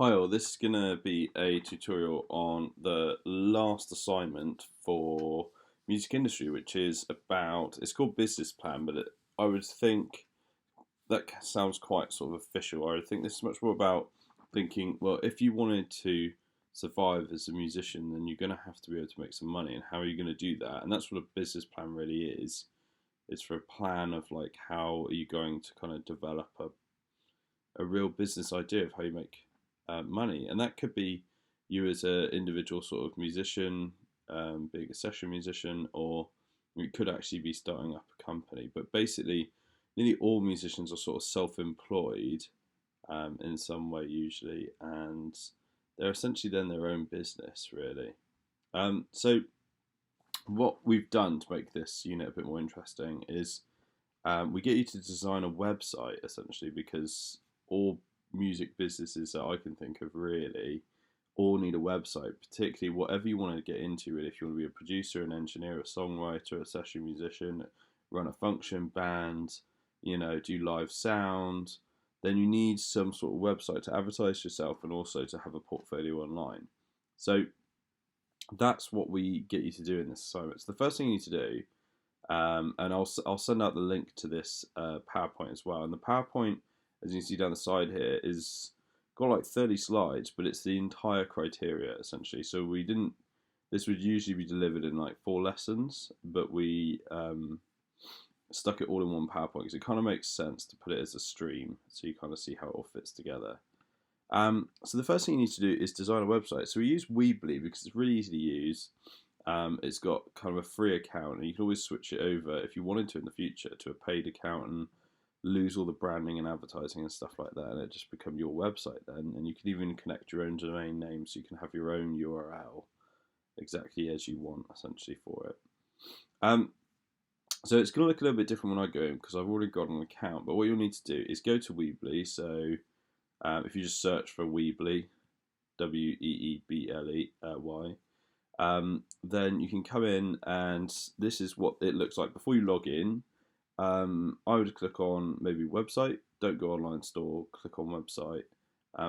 Hi all, this is going to be a tutorial on the last assignment for music industry, which is about, it's called business plan, but I would think that sounds quite sort of official. I would think this is much more about thinking, well, if you wanted to survive as a musician, then you're going to have to be able to make some money, and how are you going to do that? And that's what a business plan really is. It's for a plan of like how are you going to kind of develop a real business idea of how you make money, and that could be you as an individual sort of musician, being a session musician, or you could actually be starting up a company. But basically, nearly all musicians are sort of self-employed in some way usually, and they're essentially then their own business really. So what we've done to make this unit a bit more interesting is we get you to design a website essentially, because all music businesses that I can think of really all need a website, particularly whatever you want to get into. Really, if you want to be a producer, an engineer, a songwriter, a session musician, run a function band, do live sound, then you need some sort of website to advertise yourself and also to have a portfolio online. So that's what we get you to do in this assignment. So the first thing you need to do, and I'll send out the link to this PowerPoint as well. And the PowerPoint, as you can see down the side here, is got like 30 slides, but it's the entire criteria essentially. So we didn't. This would usually be delivered in like 4 lessons, but we stuck it all in one PowerPoint because it kind of makes sense to put it as a stream, so you kind of see how it all fits together. So the first thing you need to do is design a website. So we use Weebly because it's really easy to use. It's got kind of a free account, and you can always switch it over if you wanted to in the future to a paid account and lose all the branding and advertising and stuff like that, and it just become your website then. And you can even connect your own domain name, so you can have your own URL exactly as you want essentially for it. So it's going to look a little bit different when I go in because I've already got an account. But what you'll need to do is go to Weebly. So if you just search for Weebly, Weebley, then you can come in, and this is what it looks like before you log in. I would click on maybe website, don't go online store, click on website,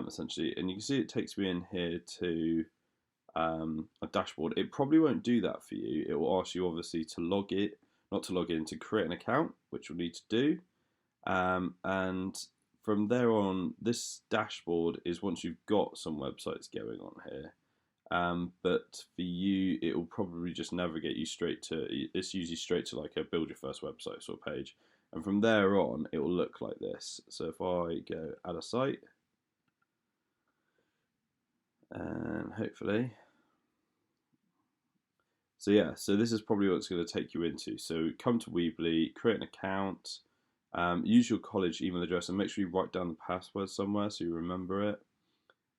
essentially, and you can see it takes me in here to a dashboard. It probably won't do that for you. It will ask you obviously to not to log in, to create an account, which we'll need to do, and from there on, this dashboard is once you've got some websites going on here. But for you, it will probably just navigate you straight to, it's usually straight to like a build your first website sort of page. And from there on, it will look like this. So if I go add a site, and hopefully, so yeah, so this is probably what it's going to take you into. So come to Weebly, create an account, use your college email address, and make sure you write down the password somewhere so you remember it.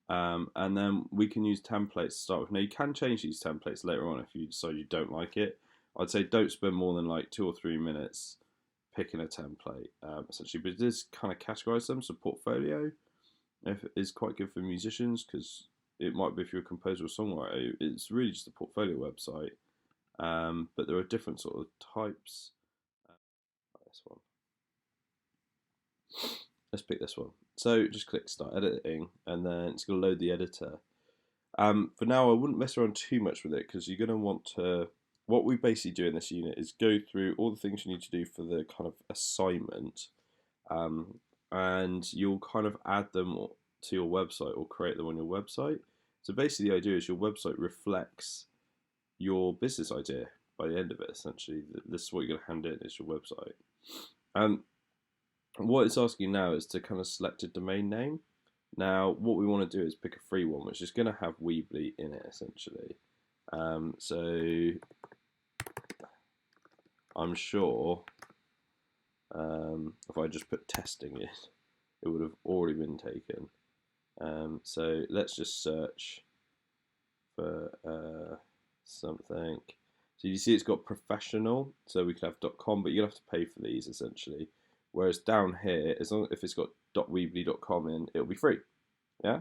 And then we can use templates to start with. Now you can change these templates later on if you decide you don't like it. I'd say don't spend more than like 2 or 3 minutes picking a template, essentially. But it does kind of categorize them. So portfolio is quite good for musicians because it might be if you're a composer or songwriter. It's really just a portfolio website. But there are different sort of types. This one. Let's pick this one. So just click start editing, and then it's going to load the editor. For now, I wouldn't mess around too much with it because you're going to want to. What we basically do in this unit is go through all the things you need to do for the kind of assignment, and you'll kind of add them to your website or create them on your website. So basically, the idea is your website reflects your business idea by the end of it. Essentially, this is what you're going to hand in is your website. What it's asking now is to kind of select a domain name. Now, what we want to do is pick a free one, which is going to have Weebly in it, essentially. So I'm sure if I just put testing in, it would have already been taken. So let's just search for something. So you see it's got professional, so we could have .com, but you'll have to pay for these, essentially. Whereas down here, as long if it's got .weebly.com in, it'll be free. Yeah.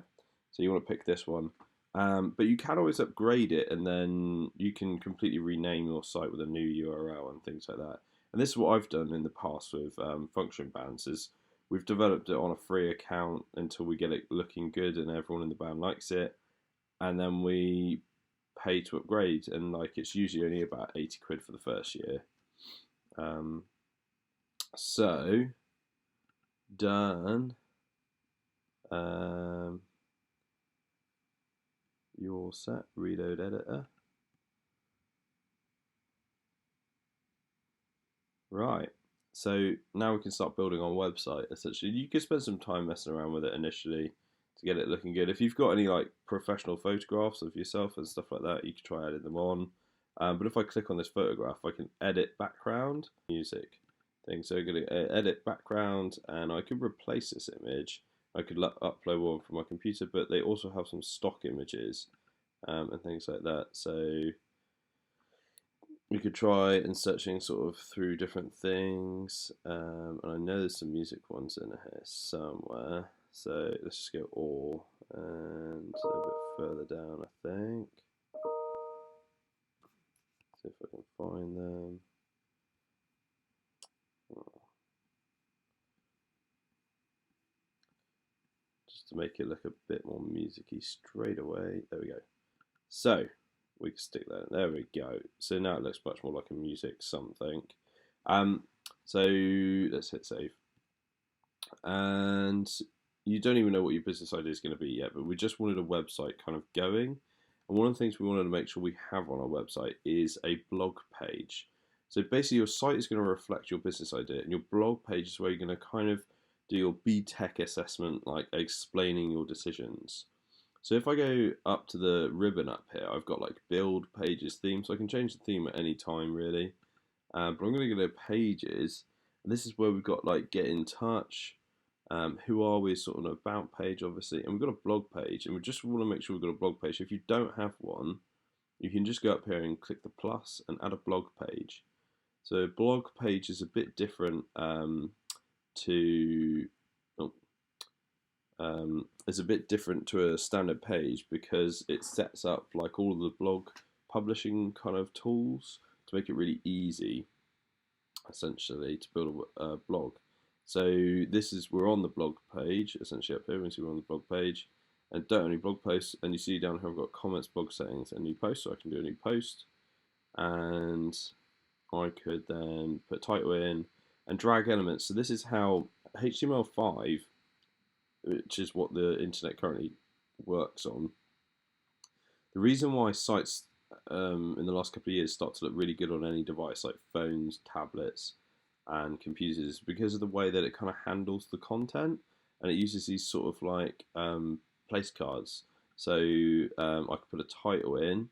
So you want to pick this one, but you can always upgrade it, and then you can completely rename your site with a new URL and things like that. And this is what I've done in the past with function bands. Is we've developed it on a free account until we get it looking good and everyone in the band likes it, and then we pay to upgrade, and like it's usually only about 80 quid for the first year. So done. You're set. Reload editor. Right. So now we can start building our website. Essentially, you could spend some time messing around with it initially to get it looking good. If you've got any like professional photographs of yourself and stuff like that, you could try adding them on. But if I click on this photograph, I can edit background music thing. So I'm going to edit background, and I could replace this image. I could upload one from my computer, but they also have some stock images and things like that. So we could try and searching sort of through different things, and I know there's some music ones in here somewhere, so let's just go all and a bit further down, I think. See if I can find them. Just to make it look a bit more music-y straight away. There we go. So we can stick that in. There we go. So now it looks much more like a music something. So let's hit save. And you don't even know what your business idea is going to be yet, but we just wanted a website kind of going. And one of the things we wanted to make sure we have on our website is a blog page. So basically your site is going to reflect your business idea, and your blog page is where you're going to kind of do your B-Tech assessment, like explaining your decisions. So if I go up to the ribbon up here, I've got like build, pages, theme, so I can change the theme at any time really. But I'm going to go to pages, and this is where we've got like get in touch, who are we, sort of an about page obviously, and we've got a blog page, and we just want to make sure we've got a blog page. If you don't have one, you can just go up here and click the plus and add a blog page. So blog page is a bit different is a bit different to a standard page because it sets up like all of the blog publishing kind of tools to make it really easy, essentially, to build a blog. So this is, we're on the blog page, essentially up here, we see we're on the blog page, and don't only blog posts, and you see down here I've got comments, blog settings, and new post, so I can do a new post, and I could then put title in and drag elements. So this is how HTML5, which is what the internet currently works on. The reason why sites in the last couple of years start to look really good on any device like phones, tablets, and computers is because of the way that it kind of handles the content, and it uses these sort of like place cards. So I could put a title in,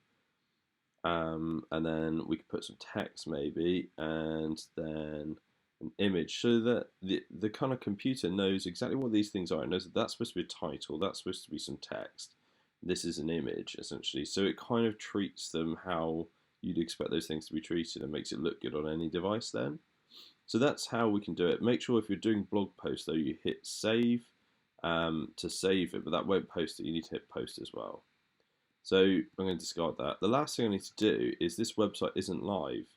and then we could put some text maybe, and then an image, so that the kind of computer knows exactly what these things are. It knows that that's supposed to be a title, that's supposed to be some text, this is an image, essentially. So it kind of treats them how you'd expect those things to be treated and makes it look good on any device then. So that's how we can do it. Make sure if you're doing blog posts though, you hit save to save it, but that won't post it, you need to hit post as well. So I'm going to discard that. The last thing I need to do is, this website isn't live.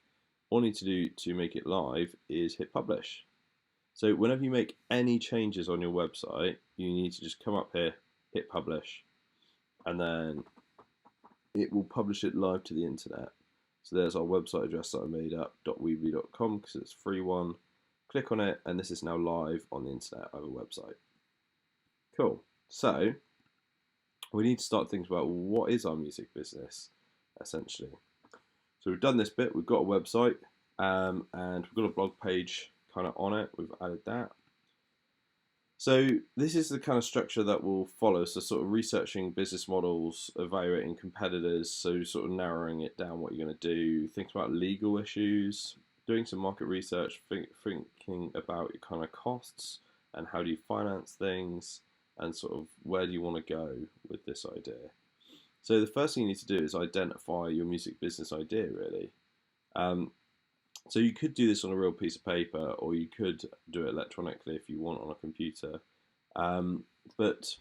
All I need to do to make it live is hit publish. So whenever you make any changes on your website, you need to just come up here, hit publish, and then it will publish it live to the internet. So there's our website address that I made up, .weebly.com, because it's a free one. Click on it, and this is now live on the internet. I have a website. Cool. So we need to start thinking about what is our music business, essentially. So we've done this bit, we've got a website, and we've got a blog page kind of on it, we've added that. So this is the kind of structure that will follow, so sort of researching business models, evaluating competitors, so sort of narrowing it down what you're going to do, thinking about legal issues, doing some market research, thinking about your kind of costs and how do you finance things, and sort of where do you want to go with this idea. So the first thing you need to do is identify your music business idea, really. So you could do this on a real piece of paper, or you could do it electronically if you want on a computer. But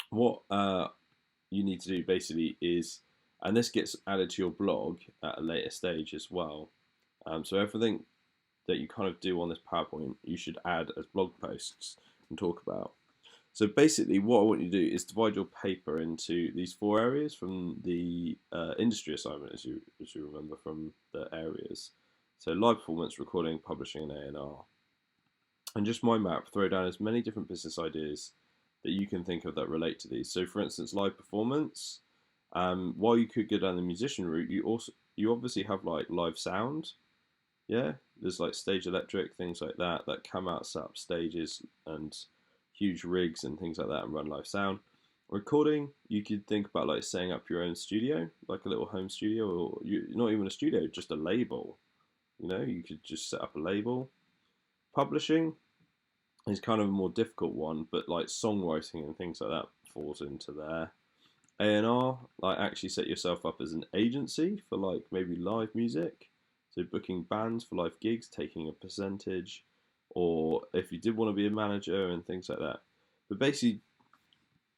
what you need to do basically is, and this gets added to your blog at a later stage as well. So everything that you kind of do on this PowerPoint, you should add as blog posts and talk about. So basically, what I want you to do is divide your paper into these 4 areas from the industry assignment, as you remember from the areas. So live performance, recording, publishing, and A&R. And just mind map, throw down as many different business ideas that you can think of that relate to these. So for instance, live performance, while you could go down the musician route, you obviously have like live sound. Yeah, there's like stage electric, things like that come out, set up stages and huge rigs and things like that and run live sound. Recording, you could think about like setting up your own studio, like a little home studio, or not even a studio, just a label. You could just set up a label. Publishing is kind of a more difficult one, but like songwriting and things like that falls into there. A&R, like actually set yourself up as an agency for like maybe live music, so booking bands for live gigs, taking a percentage, or if you did want to be a manager and things like that. But basically,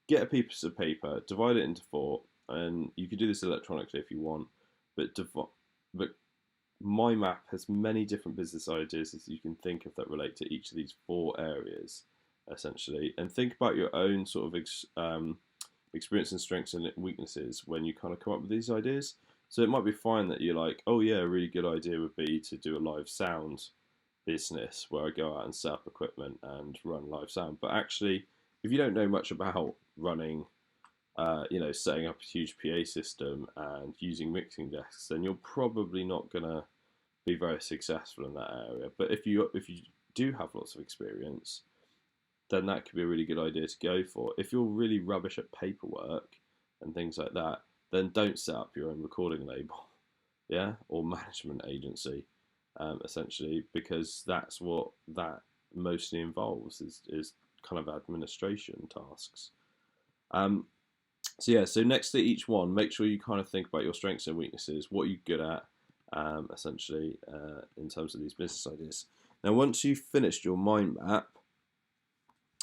get a piece of paper, divide it into 4, and you could do this electronically if you want, but Mindmap has many different business ideas as you can think of that relate to each of these 4 areas, essentially. And think about your own sort of experience and strengths and weaknesses when you kind of come up with these ideas. So it might be fine that you're like, oh yeah, a really good idea would be to do a live sound business where I go out and set up equipment and run live sound. But actually, if you don't know much about running, setting up a huge PA system and using mixing desks, then you're probably not gonna be very successful in that area. But if you do have lots of experience, then that could be a really good idea to go for. If you're really rubbish at paperwork and things like that, then don't set up your own recording label, yeah, or management agency, essentially, because that's what that mostly involves is kind of administration tasks. So next to each one, make sure you kind of think about your strengths and weaknesses, what you're good at, essentially, in terms of these business ideas. Now, once you've finished your mind map,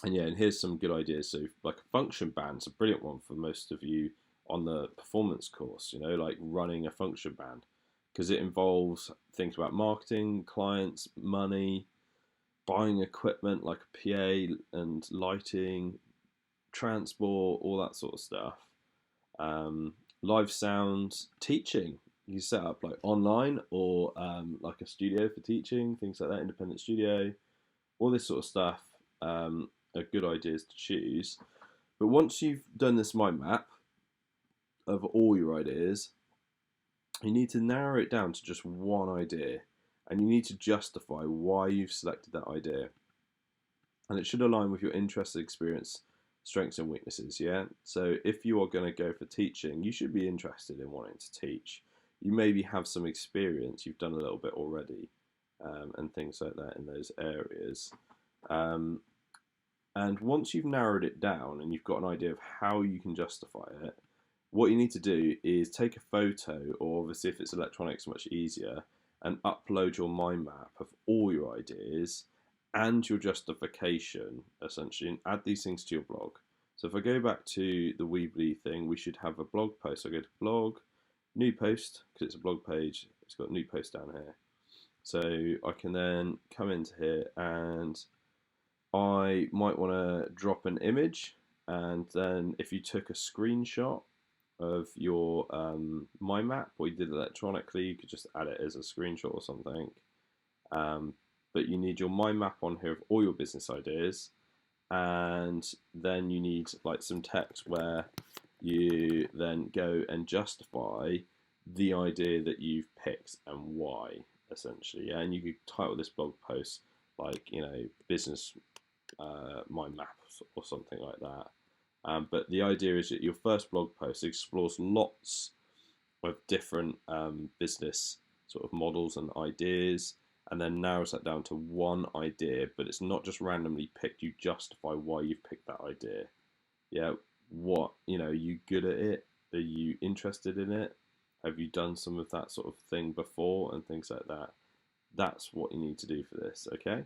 and here's some good ideas. So, like a function band's a brilliant one for most of you on the performance course, like running a function band, because it involves things about marketing, clients, money, buying equipment like a PA and lighting, transport, all that sort of stuff. Live sound, teaching. You set up like online or like a studio for teaching, things like that, independent studio, all this sort of stuff are good ideas to choose. But once you've done this mind map of all your ideas, you need to narrow it down to just one idea, and you need to justify why you've selected that idea. And it should align with your interest, experience, strengths and weaknesses, yeah? So if you are going to go for teaching, you should be interested in wanting to teach. You maybe have some experience, you've done a little bit already, and things like that in those areas. And once you've narrowed it down and you've got an idea of how you can justify it, what you need to do is take a photo, or obviously if it's electronic, it's much easier, and upload your mind map of all your ideas and your justification, essentially, and add these things to your blog. So if I go back to the Weebly thing, we should have a blog post. I go to blog, new post, because it's a blog page, it's got new post down here. So I can then come into here and I might want to drop an image, and then if you took a screenshot of your mind map, or you did it electronically, you could just add it as a screenshot or something. But you need your mind map on here of all your business ideas, and then you need like some text where you then go and justify the idea that you've picked and why, essentially. Yeah? And you could title this blog post like, business mind map or something like that. But the idea is that your first blog post explores lots of different business sort of models and ideas, and then narrows that down to one idea. But it's not just randomly picked, you justify why you've picked that idea. Yeah, what, are you good at it? Are you interested in it? Have you done some of that sort of thing before and things like that? That's what you need to do for this, okay?